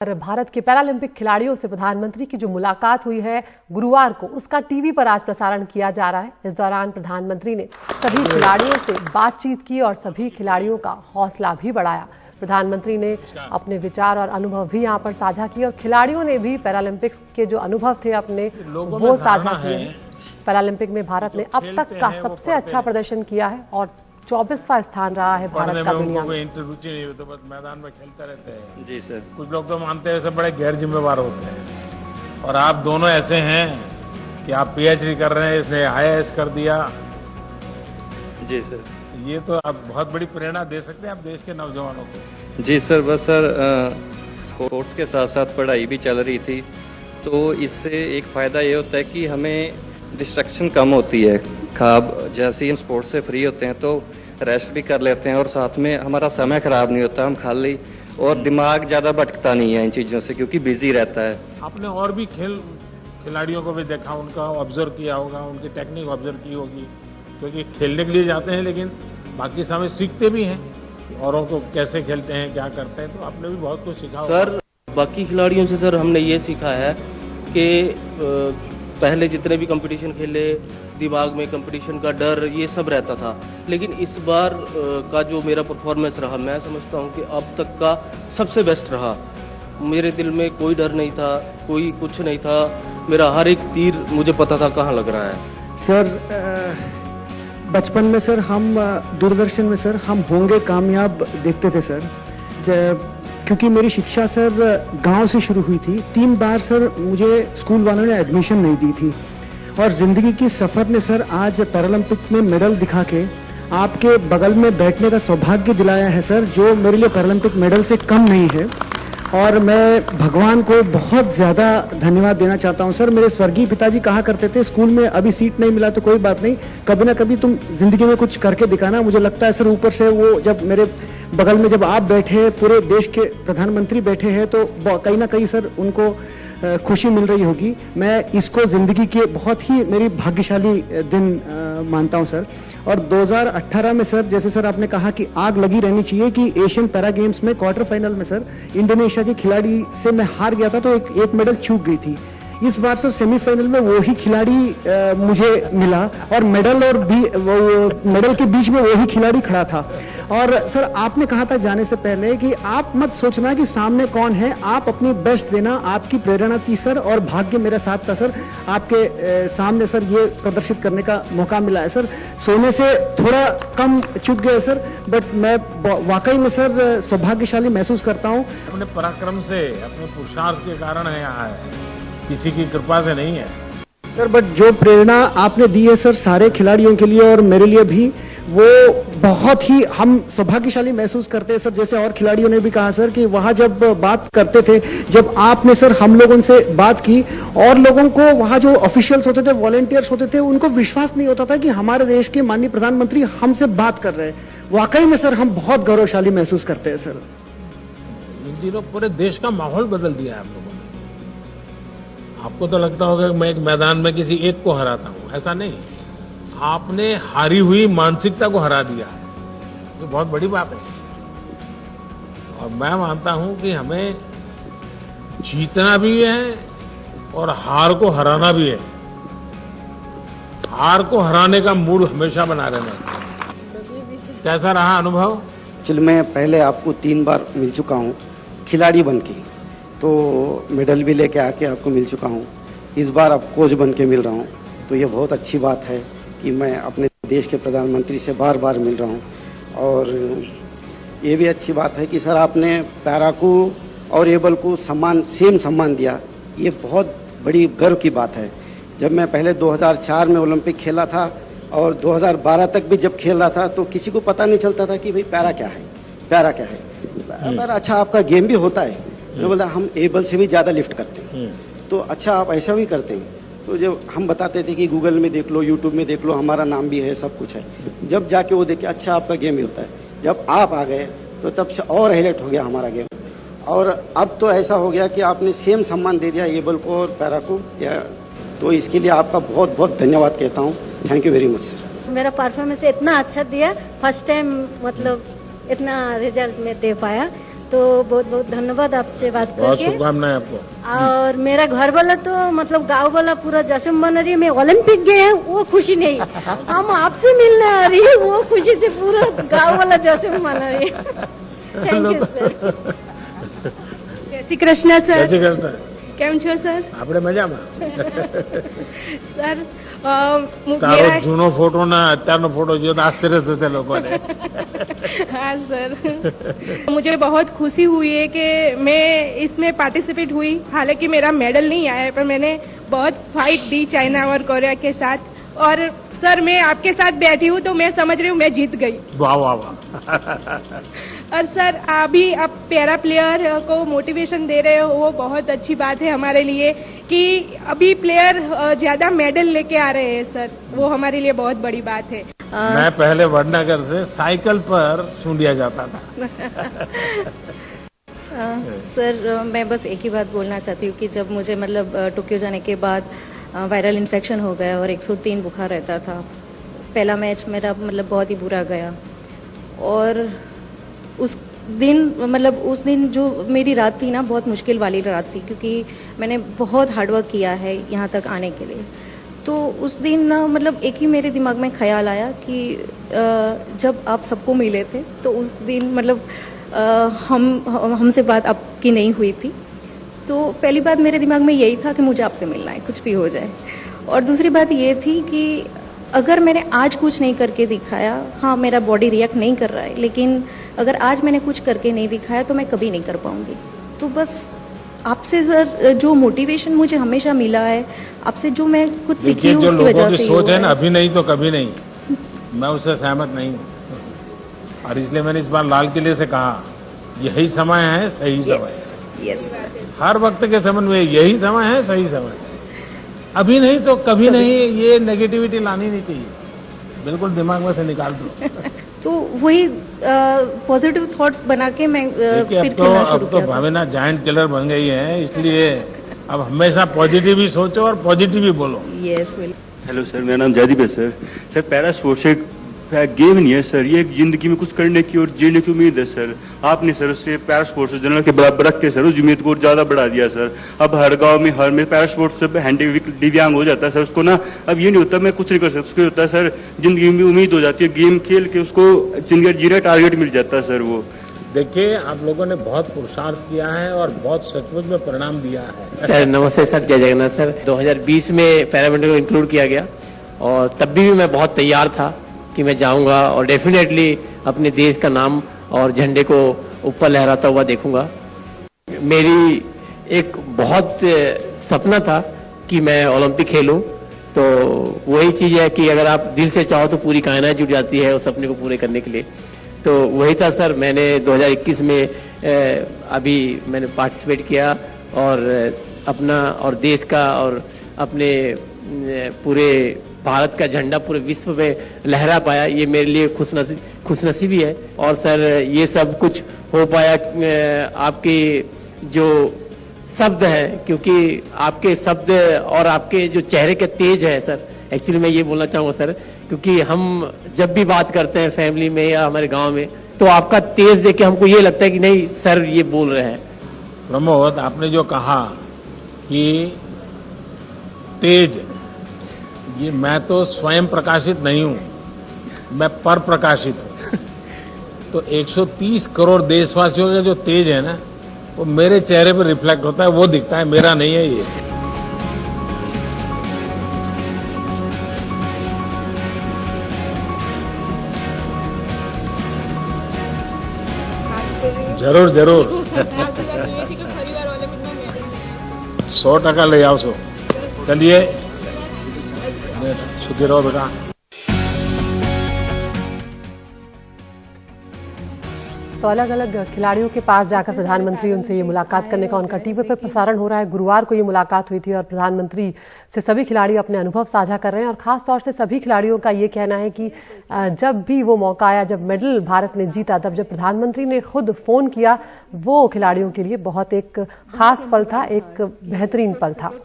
भारत के पैरालंपिक खिलाड़ियों से प्रधानमंत्री की जो मुलाकात हुई है गुरुवार को, उसका टीवी पर आज प्रसारण किया जा रहा है। इस दौरान प्रधानमंत्री ने सभी खिलाड़ियों से बातचीत की और सभी खिलाड़ियों का हौसला भी बढ़ाया। प्रधानमंत्री ने अपने विचार और अनुभव भी यहां पर साझा किए और खिलाड़ियों ने भी पैरालंपिक्स के जो अनुभव थे अपने वो साझा किए। पैरालंपिक में भारत ने अब तक का सबसे अच्छा प्रदर्शन किया है और 24वां स्थान रहा है भारत का दुनिया में। रुचि नहीं तो बस मैदान में खेलते रहते हैं। जी सर। कुछ लोग तो मानते हैं सब बड़े गैर जिम्मेवार होते हैं और आप दोनों ऐसे हैं कि आप पीएचडी कर रहे हैं, इसने आईएएस कर दिया। जी सर। ये तो आप बहुत बड़ी प्रेरणा दे सकते हैं आप देश के नौजवानों को। जी सर, बस सर स्पोर्ट्स के साथ साथ पढ़ाई भी चल रही थी, तो इससे एक फ़ायदा ये होता है कि हमें डिस्ट्रैक्शन कम होती है। खाब जैसे ही हम स्पोर्ट्स से फ्री होते हैं तो रेस्ट भी कर लेते हैं और साथ में हमारा समय खराब नहीं होता, हम खाली और दिमाग ज़्यादा भटकता नहीं है इन चीज़ों से, क्योंकि बिजी रहता है। आपने और भी खिलाड़ियों को भी देखा, उनका ऑब्जर्व किया होगा, उनकी टेक्निक ऑब्जर्व की होगी, क्योंकि खेलने के लिए जाते हैं लेकिन बाकी समय सीखते भी हैं औरों को कैसे खेलते हैं, क्या करते हैं, तो आपने भी बहुत कुछ सीखा सर। बाकी खिलाड़ियों से सर हमने ये सीखा है कि पहले जितने भी कंपटीशन खेले दिमाग में कंपटीशन का डर ये सब रहता था, लेकिन इस बार का जो मेरा परफॉर्मेंस रहा मैं समझता हूँ कि अब तक का सबसे बेस्ट रहा। मेरे दिल में कोई डर नहीं था, कोई कुछ नहीं था, मेरा हर एक तीर मुझे पता था कहाँ लग रहा है। सर बचपन में सर हम दूरदर्शन में सर हम होंगे कामयाब देखते थे सर, क्योंकि मेरी शिक्षा सर गांव से शुरू हुई थी। 3 बार सर मुझे स्कूल वालों ने एडमिशन नहीं दी थी और जिंदगी की सफर ने सर आज पैरालंपिक में मेडल दिखा के आपके बगल में बैठने का सौभाग्य दिलाया है सर, जो मेरे लिए पैरालंपिक मेडल से कम नहीं है। और मैं भगवान को बहुत ज़्यादा धन्यवाद देना चाहता हूं सर। मेरे स्वर्गीय पिताजी कहा करते थे स्कूल में अभी सीट नहीं मिला तो कोई बात नहीं, कभी ना कभी तुम जिंदगी में कुछ करके दिखाना। मुझे लगता है सर ऊपर से वो जब मेरे बगल में जब आप बैठे, पूरे देश के प्रधानमंत्री बैठे हैं, तो कहीं ना कहीं सर उनको खुशी मिल रही होगी। मैं इसको जिंदगी के बहुत ही मेरी भाग्यशाली दिन मानता हूं सर। और 2018 में सर जैसे सर आपने कहा कि आग लगी रहनी चाहिए कि एशियन पैरा गेम्स में क्वार्टर फाइनल में सर इंडोनेशिया के खिलाड़ी से मैं हार गया था, तो एक मेडल चूक गई थी। इस बार सर सेमीफाइनल में वो ही खिलाड़ी मुझे मिला और मेडल के बीच में वो ही खिलाड़ी खड़ा था। और सर आपने कहा था जाने से पहले कि आप मत सोचना कि सामने कौन है, आप अपनी बेस्ट देना। आपकी प्रेरणा थी सर और भाग्य मेरे साथ था सर। आपके सामने सर ये प्रदर्शित करने का मौका मिला है सर। सोने से थोड़ा कम चुक गया सर, बट मैं वाकई में सर सौभाग्यशाली महसूस करता हूँ। अपने पराक्रम से, अपने पुरुषार्थ के कारण है यहाँ है, किसी की कृपा से नहीं है सर। बट जो प्रेरणा आपने दी है सर सारे खिलाड़ियों के लिए और मेरे लिए भी, वो बहुत ही हम सौभाग्यशाली महसूस करते हैं सर। जैसे और खिलाड़ियों ने भी कहा सर कि वहां जब बात करते थे, जब आपने सर हम लोगों से बात की और लोगों को वहां जो ऑफिशियल्स होते थे, वॉलंटियर्स होते थे, उनको विश्वास नहीं होता था कि हमारे देश के माननीय प्रधानमंत्री हमसे बात कर रहे हैं। वाकई में सर हम बहुत गौरवशाली महसूस करते हैं सर। इन दिनों पूरे देश का माहौल बदल दिया है आप लोगों ने। आपको तो लगता होगा कि मैं एक मैदान में किसी एक को हराता हूं, ऐसा नहीं। आपने हारी हुई मानसिकता को हरा दिया है, ये बहुत बड़ी बात है। और मैं मानता हूं कि हमें जीतना भी है और हार को हराना भी है। हार को हराने का मूड हमेशा बना रहना चाहिए। कैसा रहा अनुभव? चलो मैं पहले आपको 3 बार मिल चुका हूँ खिलाड़ी बन के, तो मेडल भी लेके आके आपको मिल चुका हूँ। इस बार अब कोच बन के मिल रहा हूँ, तो ये बहुत अच्छी बात है कि मैं अपने देश के प्रधानमंत्री से बार बार मिल रहा हूँ। और ये भी अच्छी बात है कि सर आपने पैरा को और एबल को सेम सम्मान दिया, ये बहुत बड़ी गर्व की बात है। जब मैं पहले 2004 में ओलंपिक खेला था और 2012 तक भी जब खेल रहा था, तो किसी को पता नहीं चलता था कि भाई पैरा क्या है, पैरा क्या है। अगर अच्छा आपका गेम भी होता है, मैं बोला हम एबल से भी ज़्यादा लिफ्ट करते हैं, तो अच्छा आप ऐसा भी करते हैं। तो जब हम बताते थे कि गूगल में देख लो, यूट्यूब में देख लो, हमारा नाम भी है, सब कुछ है, जब जाके वो देखे अच्छा आपका गेम भी होता है। जब आप आ गए तो तब से और हाईलाइट हो गया हमारा गेम। और अब तो ऐसा हो गया कि आपने सेम सम्मान दे दिया एबल को और पैरा को, तो इसके लिए आपका बहुत बहुत धन्यवाद कहता हूँ। Thank you very much sir. मेरा परफॉर्मेंस इतना अच्छा दिया, फर्स्ट टाइम मतलब इतना रिजल्ट में दे पाया, तो बहुत बहुत धन्यवाद आपसे बात बहुत करके। शुभकामनाएं आपको। और मेरा घर वाला तो मतलब गांव वाला पूरा जश्न मना रही है। मैं ओलंपिक गए हैं वो खुशी नहीं, हम आपसे मिलने आ रही है वो खुशी से पूरा गांव वाला जश्न मना रही है। Thank you sir. જય શ્રી કૃષ્ણ જય સર, શ્રી કૃષ્ણ। કેમ છો સર? આપણે મજામાં? સર તારો જૂનો ફોટો ના અત્યારનો ફોટો જોયો તો આશ્ચર્ય થશે લોકોને। हाँ सर, मुझे बहुत खुशी हुई है कि मैं इसमें पार्टिसिपेट हुई। हालांकि मेरा मेडल नहीं आया है, पर मैंने बहुत फाइट दी चाइना और कोरिया के साथ। और सर मैं आपके साथ बैठी हूँ तो मैं समझ रही हूँ मैं जीत गई। वाह वाह वाह। और सर अभी आप पैरा प्लेयर को मोटिवेशन दे रहे हो, वो बहुत अच्छी बात है हमारे लिए कि अभी प्लेयर ज्यादा मेडल लेके आ रहे हैं सर, वो हमारे लिए बहुत बड़ी बात है। मैं पहले वडनगर से साइकिल पर सूंढिया जाता था। सर मैं बस एक ही बात बोलना चाहती हूँ कि जब मुझे मतलब टोक्यो जाने के बाद वायरल इन्फेक्शन हो गया और 103 बुखार रहता था। पहला मैच मेरा मतलब बहुत ही बुरा गया और उस दिन जो मेरी रात थी ना, बहुत मुश्किल वाली रात थी क्योंकि मैंने बहुत हार्डवर्क किया है यहाँ तक आने के लिए। तो उस दिन ना मतलब एक ही मेरे दिमाग में ख्याल आया कि जब आप सबको मिले थे तो उस दिन मतलब हमसे बात आपकी नहीं हुई थी। तो पहली बात मेरे दिमाग में यही था कि मुझे आपसे मिलना है, कुछ भी हो जाए। और दूसरी बात ये थी कि अगर मैंने आज कुछ नहीं करके दिखाया, हाँ मेरा बॉडी रिएक्ट नहीं कर रहा है, लेकिन अगर आज मैंने कुछ करके नहीं दिखाया तो मैं कभी नहीं कर पाऊंगी। तो बस आपसे सर जो मोटिवेशन मुझे हमेशा मिला है, आपसे जो मैं कुछ सीखी हूँ उसकी वजह से सोच है ना, अभी नहीं तो कभी नहीं, मैं उससे सहमत नहीं हूँ। और इसलिए मैंने इस बार लाल किले से कहा यही समय है, सही समय। यस हर वक्त के संबंध में यही समय है, सही समय। अभी नहीं तो कभी नहीं, ये नेगेटिविटी लानी नहीं चाहिए, बिल्कुल दिमाग में से निकाल दो। तो वही पॉजिटिव थॉट्स बना के मैं फिर खेलना शुरू अब तो भावना जायंट किलर बन गई है, इसलिए अब हमेशा पॉजिटिव ही सोचो और पॉजिटिव ही बोलो। यस हेलो सर, मेरा नाम जयदीप है सर। सर पैरा स्पोर्ट्स एक गेम नहीं है सर, ये एक जिंदगी में कुछ करने की और जीने की उम्मीद है सर। आपने सर उससे पैरा स्पोर्ट्स जनरल के बराबर रख के सर उस उम्मीद को ज्यादा बढ़ा दिया सर। अब हर गांव में हर में पैरा स्पोर्ट्स से दिव्यांग हो जाता है सर, उसको ना अब ये नहीं होता मैं कुछ नहीं कर सकता, उसको होता है सर जिंदगी में उम्मीद हो जाती है, गेम खेल के उसको जिंदगी जीने टारगेट मिल जाता है सर। वो देखिए आप लोगों ने बहुत पुरुषार्थ किया है और बहुत सचमुच में परिणाम दिया है। सर नमस्ते सर, जय जगन्नाथ सर। 2020 में पैरामिलिट्री को इंक्लूड किया गया और तब भी मैं बहुत तैयार था कि मैं जाऊंगा और डेफिनेटली अपने देश का नाम और झंडे को ऊपर लहराता हुआ देखूंगा। मेरी एक बहुत सपना था कि मैं ओलंपिक खेलूं, तो वही चीज है कि अगर आप दिल से चाहो तो पूरी कायनात जुट जाती है उस सपने को पूरे करने के लिए। तो वही था सर, मैंने 2021 में अभी मैंने पार्टिसिपेट किया और अपना और देश का और अपने पूरे भारत का झंडा पूरे विश्व में लहरा पाया, ये मेरे लिए खुशनसीबी है। और सर ये सब कुछ हो पाया आपके जो शब्द हैं, क्योंकि आपके शब्द और आपके जो चेहरे के तेज है सर। एक्चुअली मैं ये बोलना चाहूंगा सर, क्योंकि हम जब भी बात करते हैं फैमिली में या हमारे गांव में, तो आपका तेज देख के हमको ये लगता है कि नहीं सर ये बोल रहे हैं। प्रमोद, आपने जो कहा कि तेज, ये मैं तो स्वयं प्रकाशित नहीं हूं, मैं पर प्रकाशित हूं। तो 130 करोड़ देशवासियों का जो तेज है ना, वो मेरे चेहरे पर रिफ्लेक्ट होता है, वो दिखता है, मेरा नहीं है ये। जरूर जरूर 100% ले आओ। सो चलिए, सुखी रहो बेटा। तो अलग अलग खिलाड़ियों के पास जाकर प्रधानमंत्री उनसे ये मुलाकात करने का उनका टीवी पर प्रसारण हो रहा है। गुरुवार को ये मुलाकात हुई थी और प्रधानमंत्री से सभी खिलाड़ी अपने अनुभव साझा कर रहे हैं। और खास तौर से सभी खिलाड़ियों का ये कहना है कि जब भी वो मौका आया, जब मेडल भारत ने जीता, तब जब प्रधानमंत्री ने खुद फोन किया, वो खिलाड़ियों के लिए बहुत एक खास पल था, एक बेहतरीन पल था।